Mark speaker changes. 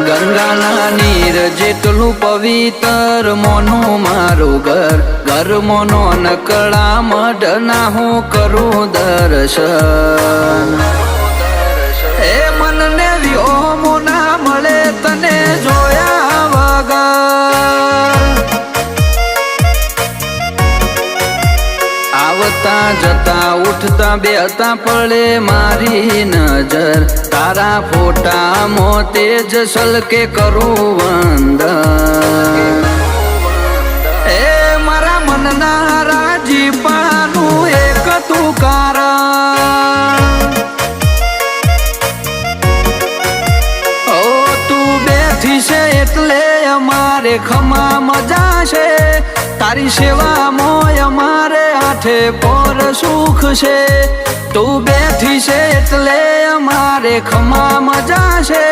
Speaker 1: ગંગાના નીર જેટલું પવિત્ર મોનું મારું ઘર ઘર મોનો નકળા મઢના હું કરું દર્શન એ મનને વ્યોમો ના મળે તને જોયા વગર આવતા જતા ઉઠતા બેતા પડે મારી નજર તારા ફોટા મોતે જ સલકે કરું વંદન એ મારા મનના રાજીપાનું એક તું કારણ ઓ તું બેઠી છે એટલે અમારે ખમા મજા છે તારી સેવા મોય અમારે આઠે પર સુખ છે તું બેઠી છે એટલે અમારે ખમા મજા છે